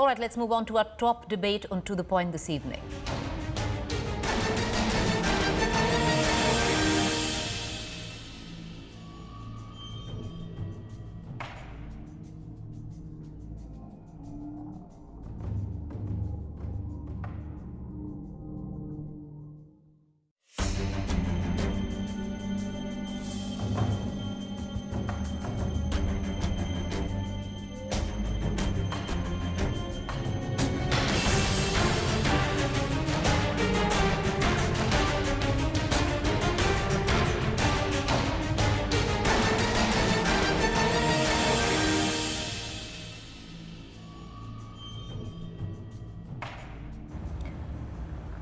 All right, let's move on to our top debate on To The Point this evening.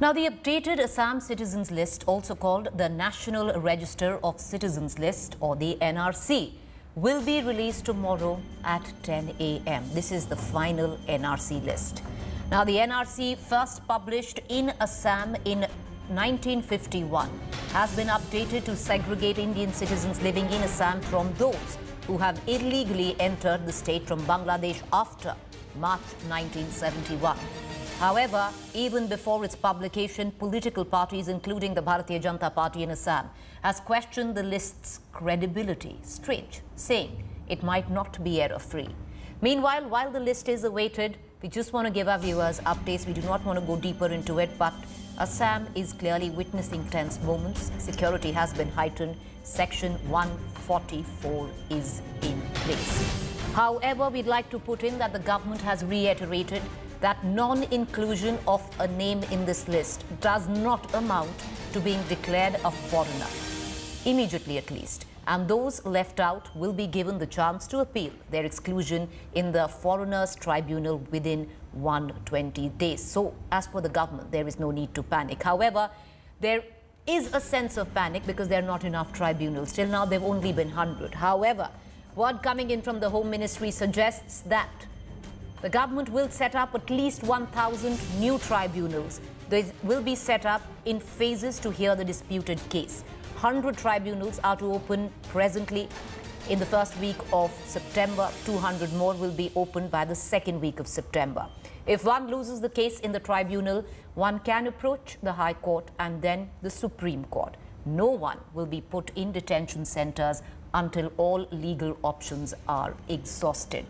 Now, the updated Assam Citizens List, also called the National Register of Citizens List or the NRC, will be released tomorrow at 10 a.m. This is the final NRC list. Now, the NRC, first published in Assam in 1951, has been updated to segregate Indian citizens living in Assam from those who have illegally entered the state from Bangladesh after March 1971. However, even before its publication, political parties, including the Bharatiya Janata Party in Assam, has questioned the list's credibility. Strange, saying it might not be error-free. Meanwhile, while the list is awaited, we just want to give our viewers updates. We do not want to go deeper into it, but Assam is clearly witnessing tense moments. Security has been heightened. Section 144 is in place. However, we'd like to put in that the government has reiterated that non-inclusion of a name in this list does not amount to being declared a foreigner, immediately at least. And those left out will be given the chance to appeal their exclusion in the Foreigners Tribunal within 120 days. So, as per the government, there is no need to panic. However, there is a sense of panic because there are not enough tribunals. Till now, there have only been 100. However, word coming in from the Home Ministry suggests that the government will set up at least 1,000 new tribunals. These will be set up in phases to hear the disputed case. 100 tribunals are to open presently in the first week of September. 200 more will be opened by the second week of September. If one loses the case in the tribunal, one can approach the High Court and then the Supreme Court. No one will be put in detention centers until all legal options are exhausted.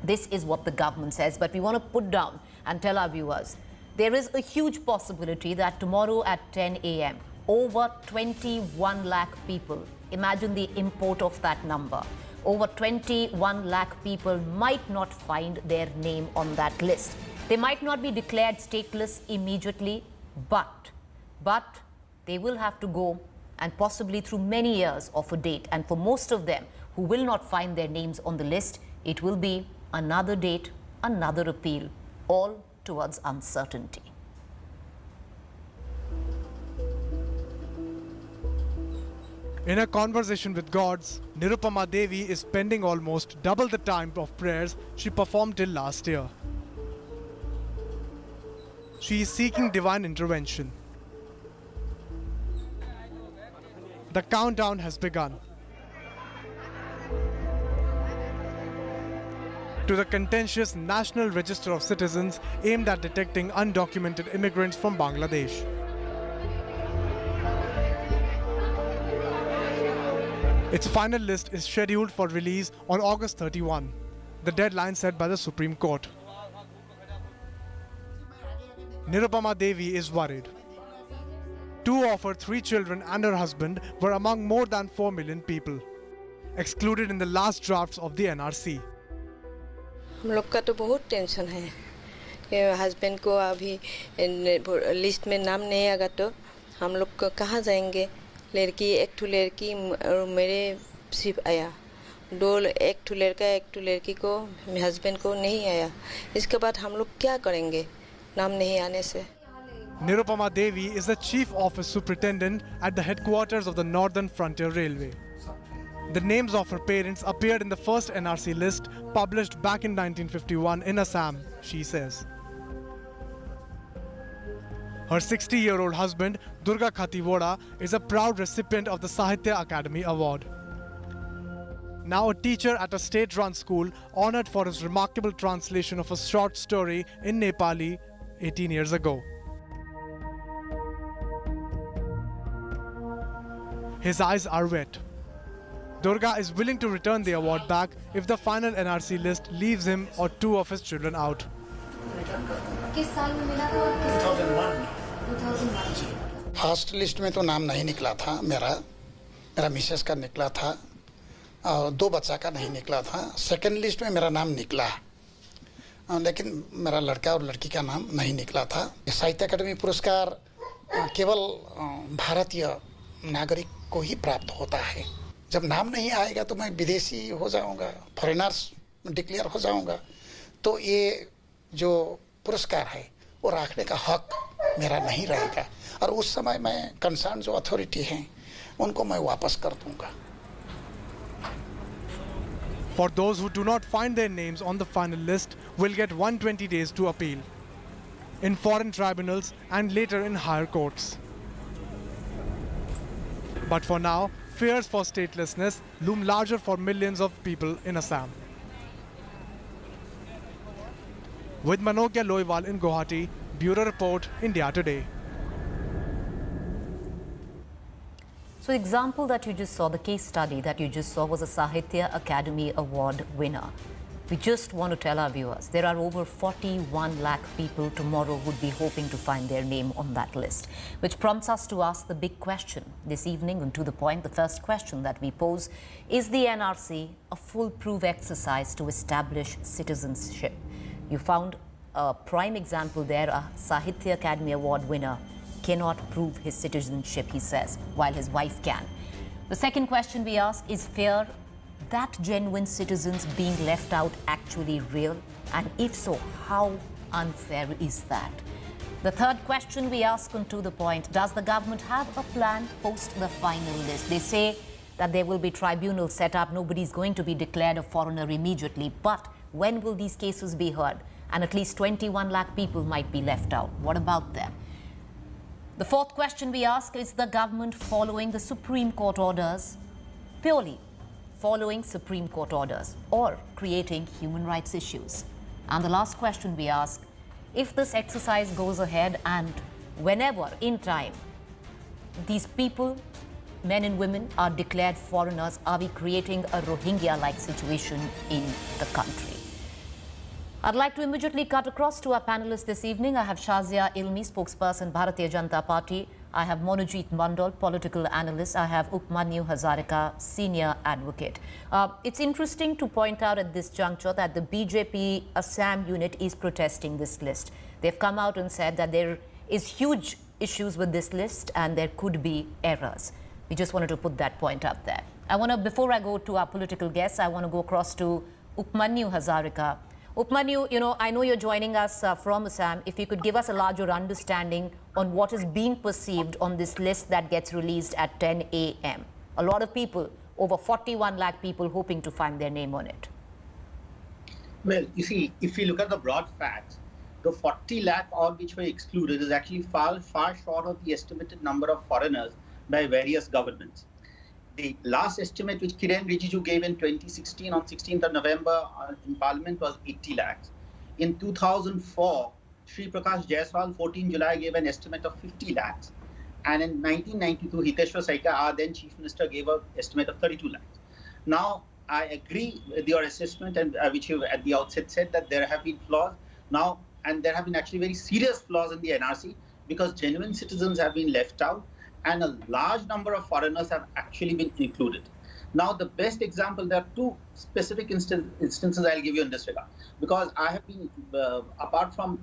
This is what the government says, but we want to put down and tell our viewers, there is a huge possibility that tomorrow at 10 a.m., over 21 lakh people, imagine the import of that number, over 21 lakh people might not find their name on that list. They might not be declared stateless immediately, but they will have to go and possibly through many years of a date. And for most of them who will not find their names on the list, it will be another date, another appeal, all towards uncertainty. In a conversation with gods, Nirupama Devi is spending almost double the time of prayers she performed till last year. She is seeking divine intervention. The countdown has begun to the contentious National Register of Citizens aimed at detecting undocumented immigrants from Bangladesh. Its final list is scheduled for release on August 31, the deadline set by the Supreme Court. Nirupama Devi is worried. 2 of her 3 children and her husband were among more than 4 million people, excluded in the last drafts of the NRC. हम लोग का तो बहुत tension है कि husband को अभी list में नाम नहीं आएगा तो हम लोग को कहाँ जाएंगे। लड़की एक ठो लड़की और मेरे सिर्फ आया, एक ठो लड़का एक ठो लड़की को हस्बैंड को नहीं आया। इसके बाद हम लोग क्या करेंगे नाम नहीं आने से। Nirupama Devi is the Chief Office Superintendent at the headquarters of the Northern Frontier Railway. The names of her parents appeared in the first NRC list published back in 1951 in Assam, she says. Her 60-year-old husband, Guwahati, is a proud recipient of the Sahitya Academy Award. now a teacher at a state-run school honored for his remarkable translation of a short story in Nepali 18 years ago. His eyes are wet. Durga is willing to return the award back if the final NRC list leaves him or two of his children out. First list में तो नाम नहीं निकला था मेरा Mrs का निकला था और दो बच्चा का नहीं निकला था। सेकंड लिस्ट में मेरा नाम निकला लेकिन मेरा लड़का और लड़की का नाम नहीं निकला था। साहित्य अकादमी पुरस्कार केवल भारतीय नागरिक को ही प्राप्त होता है। जब नाम नहीं आएगा तो मैं विदेशी हो जाऊंगा, फॉरेनर्स डिक्लेयर हो जाऊंगा, तो ये जो पुरस्कार है वो रखने का हक मेरा नहीं रहेगा और उस समय मैं कंसर्न जो अथॉरिटी हैं उनको मैं वापस कर दूंगा। For those who do not find their names on the final list will get 120 days to appeal in foreign tribunals and later in higher courts. But for now, fears for statelessness loom larger for millions of people in Assam. With Manogya Loiwal in Guwahati, Bureau Report, India Today. So the example that you just saw, the case study that you just saw was a Sahitya Academy Award winner. We just want to tell our viewers, there are over 41 lakh people tomorrow would be hoping to find their name on that list, which prompts us to ask the big question this evening. And to the point, the first question that we pose, is the NRC a foolproof exercise to establish citizenship? You found a prime example there, a Sahitya Academy Award winner cannot prove his citizenship, he says, while his wife can. The second question we ask, is fear that genuine citizens being left out actually real? And if so, how unfair is that? The third question we ask, on to the point, does the government have a plan post the final list? They say that there will be tribunals set up, nobody's going to be declared a foreigner immediately, but when will these cases be heard? And at least 21 lakh people might be left out. What about them? The fourth question we ask, is the government following the Supreme Court orders, purely following Supreme Court orders, or creating human rights issues? And the last question we ask, if this exercise goes ahead and whenever in time these people, men and women, are declared foreigners, are we creating a Rohingya-like situation in the country? I'd like to immediately cut across to our panelists this evening. I have Shazia Ilmi, spokesperson, Bharatiya Janata Party. I have Monojit Mandal, political analyst. I have Upmanyu Hazarika, senior advocate. It's interesting to point out at this juncture that the BJP Assam unit is protesting this list. They've come out and said that there is huge issues with this list and there could be errors. We just wanted to put that point up there. Before I go to our political guests, I want to go across to Upmanyu Hazarika. Upmanyu, I know you're joining us from Assam. If you could give us a larger understanding on what is being perceived on this list that gets released at 10 a.m. A lot of people, over 41 lakh people, hoping to find their name on it. Well, you see, if you look at the broad facts, the 40 lakh odd which were excluded is actually far short of the estimated number of foreigners by various governments. The last estimate which Kiren Rijiju gave in 2016 on 16th of November in Parliament was 80 lakhs. In 2004, Sri Prakash Jaiswal, 14 July, gave an estimate of 50 lakhs. And in 1992, Hiteshwar Saika, our then Chief Minister, gave an estimate of 32 lakhs. Now, I agree with your assessment, and which you at the outset said that there have been flaws. Now, and there have been actually very serious flaws in the NRC because genuine citizens have been left out, and a large number of foreigners have actually been included. Now, the best example, there are two specific instances I'll give you in this regard, because I have been, apart from,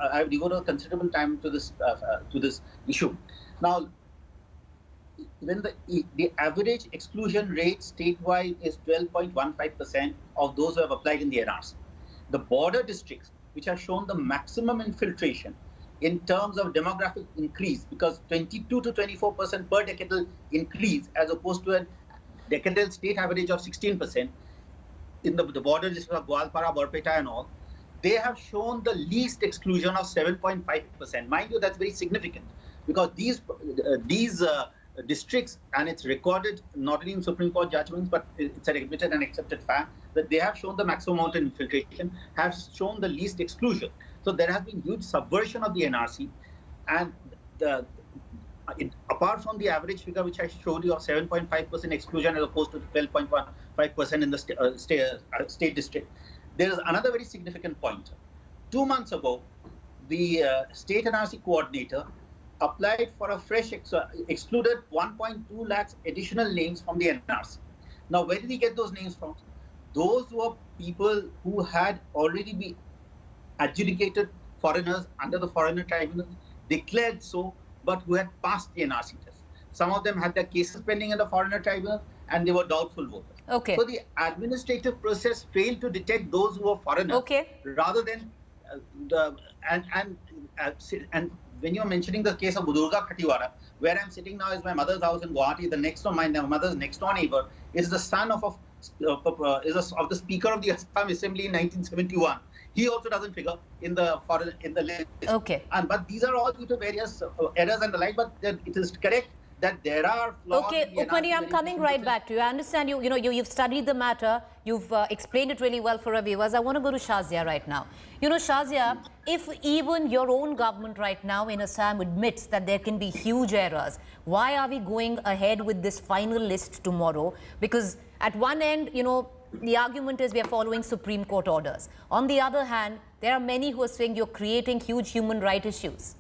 I have devoted considerable time to this issue. Now, when the average exclusion rate statewide is 12.15% of those who have applied in the NRC. The border districts, which have shown the maximum infiltration in terms of demographic increase, because 22 to 24% per decadal increase as opposed to a decadal state average of 16% in the border districts of Gwalpara, Barpeta and all, they have shown the least exclusion of 7.5%. Mind you, that's very significant because these districts, and it's recorded not only in Supreme Court judgments, but it's an admitted and accepted fact that they have shown the maximum amount of infiltration, have shown the least exclusion. So there has been huge subversion of the NRC, and apart from the average figure which I showed you of 7.5% exclusion as opposed to 12.15% in the state district, there is another very significant point. 2 months ago, the state NRC coordinator applied for a fresh excluded 1.2 lakhs additional names from the NRC. Now, where did he get those names from? Those were people who had already been adjudicated foreigners under the foreigner tribunal, declared so, but who had passed the NRC test. Some of them had their cases pending in the foreigner tribunal, and they were doubtful voters. Okay. So the administrative process failed to detect those who were foreigners. Okay. Rather than and when you're mentioning the case of Budurga Khatiwara, where I'm sitting now is my mother's house in Guwahati. The next door, my mother's next door neighbor is the son of the Speaker of the Assam Assembly in 1971. He also doesn't figure in the list. Okay. But these are all due to various errors and the like. But it is correct that there are flaws. Okay, Ukmani, I'm coming right back to you. I understand you've studied the matter. You've explained it really well for our viewers. I want to go to Shazia right now. Shazia, if even your own government right now in Assam admits that there can be huge errors, why are we going ahead with this final list tomorrow? Because at one end, the argument is we are following Supreme Court orders. On the other hand, there are many who are saying you're creating huge human rights issues.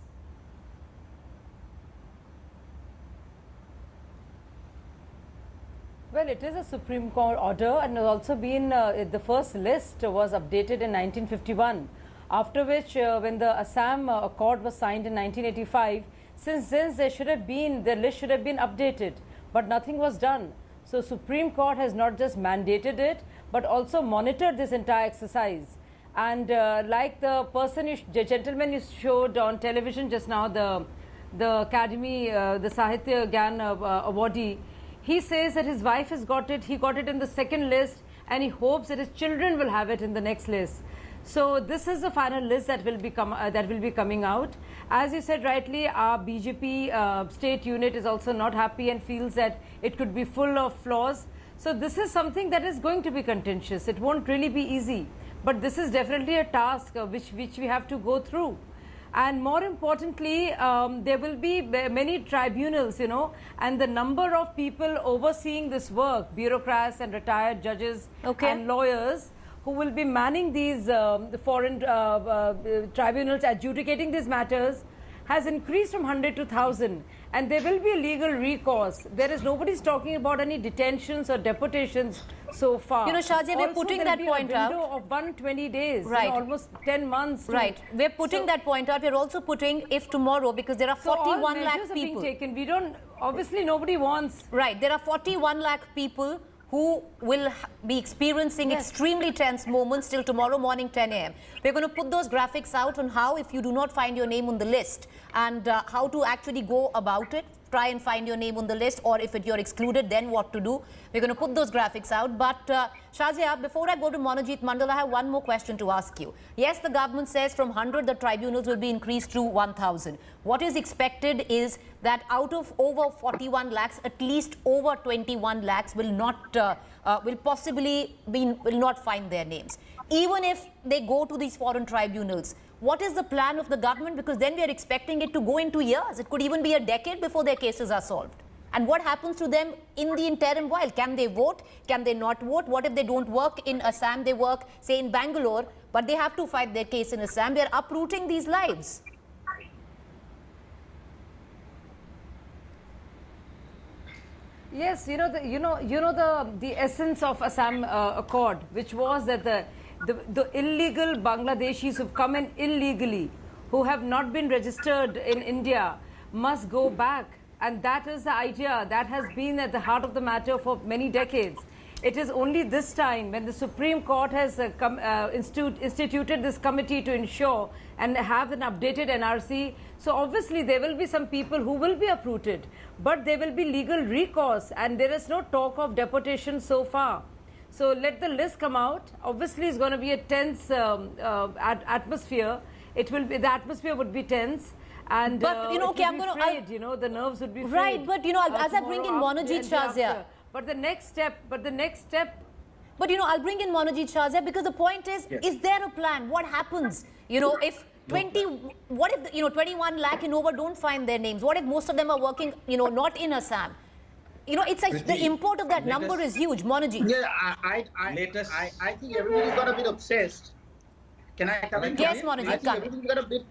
Well, it is a Supreme Court order, and has also been the first list was updated in 1951. After which, when the Assam Accord was signed in 1985, since then the list should have been updated, but nothing was done. So Supreme Court has not just mandated it, but also monitored this entire exercise. And like the gentleman you showed on television just now, the Academy, the Sahitya Gyan awardee, he says that his wife has got it, he got it in the second list, and he hopes that his children will have it in the next list. So this is the final list that will be coming out. As you said rightly, our BJP state unit is also not happy and feels that it could be full of flaws. So this is something that is going to be contentious. It won't really be easy, but this is definitely a task which we have to go through. And more importantly, there will be many tribunals, and the number of people overseeing this work, bureaucrats and retired judges and lawyers, who will be manning these the foreign tribunals adjudicating these matters, has increased from 100 to 1,000, and there will be a legal recourse. There is nobody's talking about any detentions or deportations so far. Shazia, we're putting that point out. There will be a window of 120 days, right? Almost 10 months. Right. We're putting that point out. We're also putting if tomorrow, because there are 41 lakh people. Being taken. We don't. Obviously, nobody wants. Right. There are 41 lakh people who will be experiencing extremely tense moments till tomorrow morning 10 a.m. We're going to put those graphics out on how, if you do not find your name on the list, and how to actually go about it, try and find your name on the list, or if you're excluded, then what to do. We're going to put those graphics out. But Shazia, before I go to Monojit Mandal, I have one more question to ask you. Yes, the government says from 100, the tribunals will be increased to 1,000. What is expected is that out of over 41 lakhs, at least over 21 lakhs will not find their names. Even if they go to these foreign tribunals, what is the plan of the government? Because then we are expecting it to go into years. It could even be a decade before their cases are solved. And what happens to them in the interim while? Can they vote? Can they not vote? What if they don't work in Assam? They work, say, in Bangalore, but they have to fight their case in Assam. They are uprooting these lives. Yes, the essence of Assam Accord, which was that the illegal Bangladeshis who've come in illegally, who have not been registered in India, must go back. And that is the idea that has been at the heart of the matter for many decades. It is only this time when the Supreme Court has instituted this committee to ensure and have an updated NRC. So obviously there will be some people who will be uprooted, but there will be legal recourse, and there is no talk of deportation so far. So let the list come out. Obviously it's going to be a tense atmosphere. The atmosphere would be tense. And But, you know, okay, it I'm would be gonna- frayed, you know, the nerves would be frayed. Right, but, you know, as I bring in tomorrow, Monojit and day after. Shazia. But the next step, But, you know, I'll bring in Monojit Shazia because the point is there a plan? What happens? You know, if 21 lakh in over don't find their names? What if most of them are working, you know, not in Assam? You know, the import of that number is huge. Monojit. Yeah, I think everybody's got a bit obsessed. Can I come in? Yes, Monojit, I think come in. everybody's got a bit.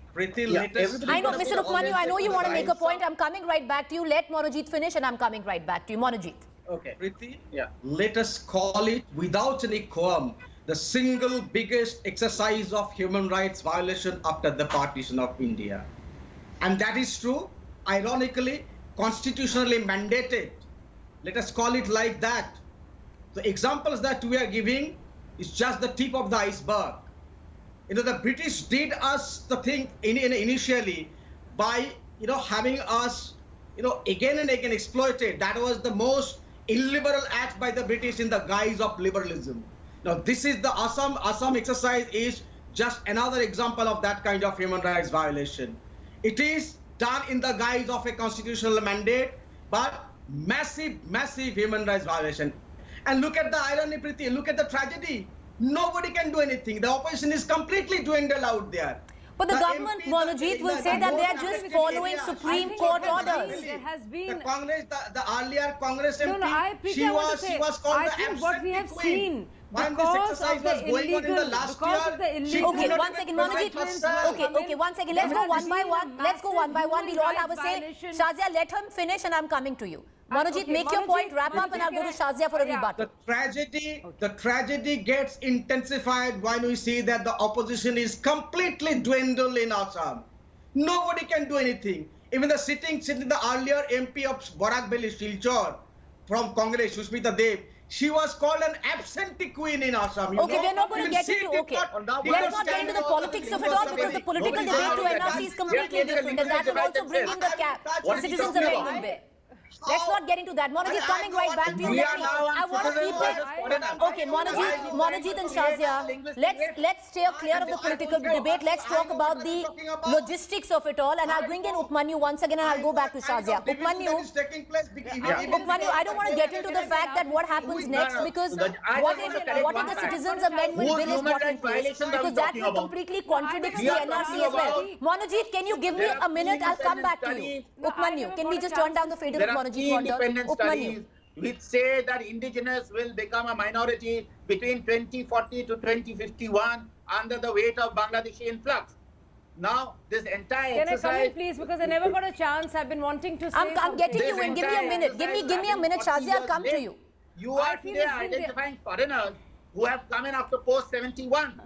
I know, Mr. Upmanyu, I know you want to make a point. I'm coming right back to you. Let Monojit finish and I'm coming right back to you. Monojit. Okay. Priti, Yeah. let us call it without any qualm the single biggest exercise of human rights violation after the partition of India. And that is true, ironically, constitutionally mandated. Let us call it like that. The examples that we are giving is just the tip of the iceberg. You know, the British did us the thing initially by, you know, having us, you know, again and again exploited. That was the most illiberal act by the British in the guise of liberalism. Now, this is the Assam exercise is just another example of that kind of human rights violation. It is done in the guise of a constitutional mandate, but massive human rights violation. And look at the irony, Priti, look at the tragedy. Nobody can do anything. The opposition is completely dwindled out there. But the government, MPs Monojit, will say that they are just following Supreme Court orders. There has been The Congress, the earlier Congress MP, Preeti, I want to say, she was called I the think what we have absentee queen. seen When because this exercise of the was going on in the last because year, of the she illegal. could Okay, not one even second, present Monojit. herself. Okay, one second. Let's go one by one. Let's go one by one. We'll all have a say. Violation. Shazia, let him finish and I'm coming to you. Monojit, Okay, make your Monojit, point, wrap up, and I'll go to Shazia for a Yeah. rebuttal. The tragedy gets intensified when we see that the opposition is completely dwindled in Assam. Nobody can do anything. Even the sitting the earlier MP of Barakbeli Silchar from Congress, Sushmita Dev, she was called an absentee queen in Assam. Okay, we're not going to get into, okay. Let's not get into the politics of it all because the political debate to NRC is completely different and that will also bring in the Citizens Amendment Bill. Let's not get into that. Monojit, coming right back to you. I want to keep it. Okay, Monojit and Shazia, let's stay clear of the political debate. Let's talk about the logistics of it all. And I'll bring in Upmanyu once again and I'll go back to Shazia. Upmanyu, I don't want to get into the fact that what happens next because what if the Citizens Amendment Bill is brought in place? Because that will completely contradict the NRC as well. Monojit, can you give me a minute? I'll come back to you. Upmanyu, can we just turn down the fader of Monojit? Key independent studies which say that indigenous will become a minority between 2040 to 2051 under the weight of Bangladeshi influx. Now, this entire Can exercise... I come in, please? Because I never got a chance. I've been wanting to say I'm getting you in. Give me a minute. Give me a minute, Shazia. I'll come to you. You are today identifying foreigners who have come in after post-71.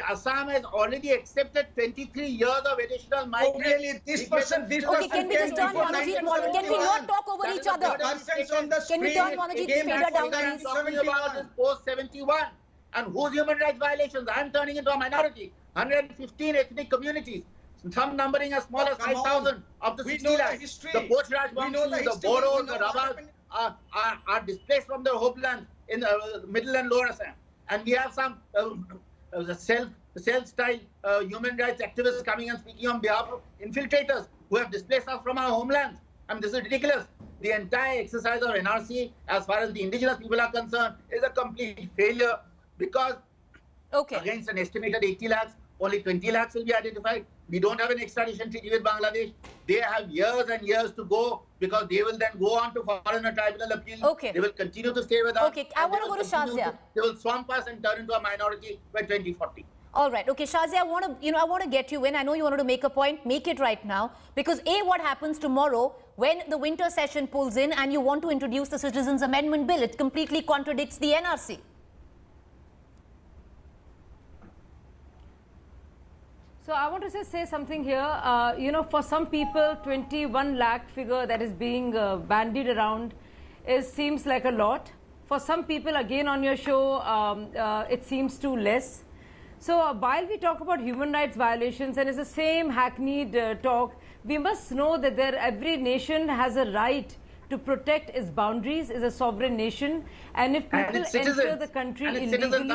Assam has already accepted 23 years of additional migrants. Oh, really? This person Okay, can we just turn Monojit? Can we not talk over each other? Can we turn Monojit's fader down, please? Talking about this post-71 and whose human rights violations? I am turning into a minority. 115 ethnic communities, some numbering as small as 5,000 of the 60 lakhs. The Bochraj Bangsis, the Boros, the Rabas are displaced from their homelands in the middle and lower Assam. And we have some self-styled human rights activists coming and speaking on behalf of infiltrators who have displaced us from our homelands. I mean, this is ridiculous. The entire exercise of NRC, as far as the indigenous people are concerned, is a complete failure because against an estimated 80 lakhs, only 20 lakhs will be identified. We don't have an extradition treaty with Bangladesh. They have years and years to go because they will then go on to foreigner tribunal appeals. Okay. They will continue to stay with us. Okay, I want to go to Shazia. They will swamp us and turn into a minority by 2040. All right. Okay, Shazia, I want to get you in. I know you wanted to make a point. Make it right now. Because A, what happens tomorrow when the winter session pulls in and you want to introduce the Citizens Amendment Bill? It completely contradicts the NRC. So I want to say something here. For some people, 21 lakh figure that is being bandied around seems like a lot. For some people, again on your show, it seems too less. So while we talk about human rights violations, and it's the same hackneyed talk, we must know that every nation has a right to protect its boundaries, is a sovereign nation. And if people enter the country illegally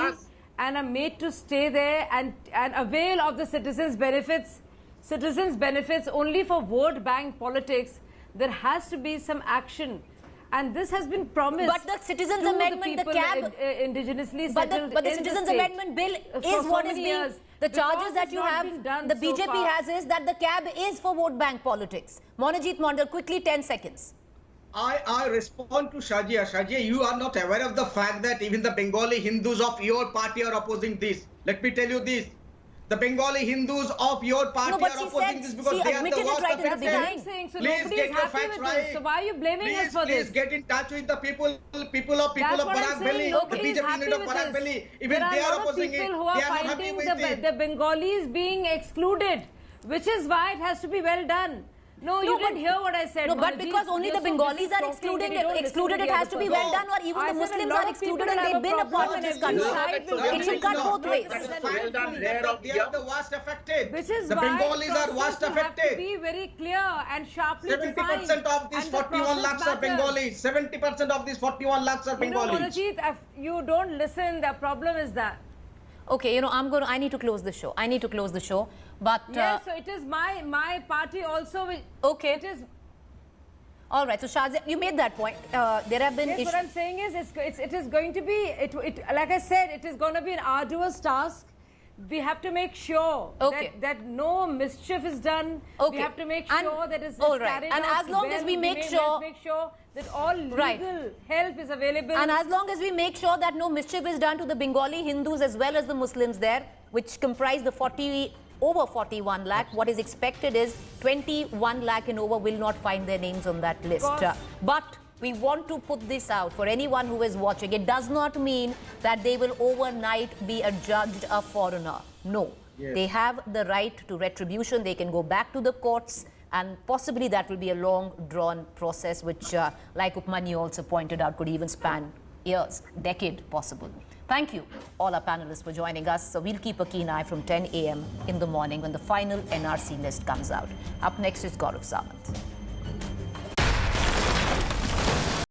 and are made to stay there and avail of the citizens' benefits, citizens' benefits only for vote bank politics, there has to be some action. And this has been promised. But the Citizens to Amendment, the people CAB, indigenously but settled the in Citizens state Amendment Bill for is so what is many being, years. the Because charges that it's you not have, been done the so BJP far. has is that the CAB is for vote bank politics. Monajit Mondal, quickly 10 seconds. I respond to Shajia. Shajia, you are not aware of the fact that even the Bengali Hindus of your party are opposing this. Let me tell you this. The Bengali Hindus of your party No, but are she opposing said this because she they are the admitted it worst right in the affected. beginning. I'm saying, so Please nobody get is your happy facts with right. this. So why are you blaming us for Please this? get in touch with the people of That's what I'm Barak saying. Valley, the Nobody is BJP happy unit of with Barak this. Valley. Even There they are are a lot of opposing people it. who are They are not happy finding with it. the Bengalis being excluded, which is why it has to be well done. No, you didn't hear what I said. No, but Manojit. because only the You're so Bengalis busy are talking excluded, that you don't listen to it the has other to be person. well done, or even I the said a Muslims lot are of people excluded and have they've a been a part problem of and this every country. side will It should cut both ways. That is well done They there of are the worst affected. Which is the why Bengalis are worst process will have to affected. be very clear and sharply 70% defined. of these And the 41 process lakhs are matters. Bengalis. 70% of these 41 lakhs are You know, Bengalis. Monojit, if you don't listen, the problem is that. Okay, I need to close the show. But Yes, so it is my party also. okay. It is. All right, so Shazia, you made that point. There have been Yes, issues. what I'm saying is, it is going to be, like I said, it is going to be an arduous task. We have to make sure Okay. that no mischief is done. Okay. We have to make And- sure that it's all right. carried And out as long as well. we make must sure- make sure that all legal Right. help is available. And as long as we make sure that no mischief is done to the Bengali Hindus as well as the Muslims there, which comprise the over 41 lakh, what is expected is 21 lakh and over will not find their names on that list. course. But we want to put this out for anyone who is watching. It does not mean that they will overnight be adjudged a foreigner. No. Yes. They have the right to retribution. They can go back to the courts, and possibly that will be a long drawn process, which like Upmani also pointed out, could even span years, decade possible. Thank you all our panelists for joining us. So we'll keep a keen eye from 10 a.m. in the morning when the final NRC list comes out. Up next is Gaurav Samant.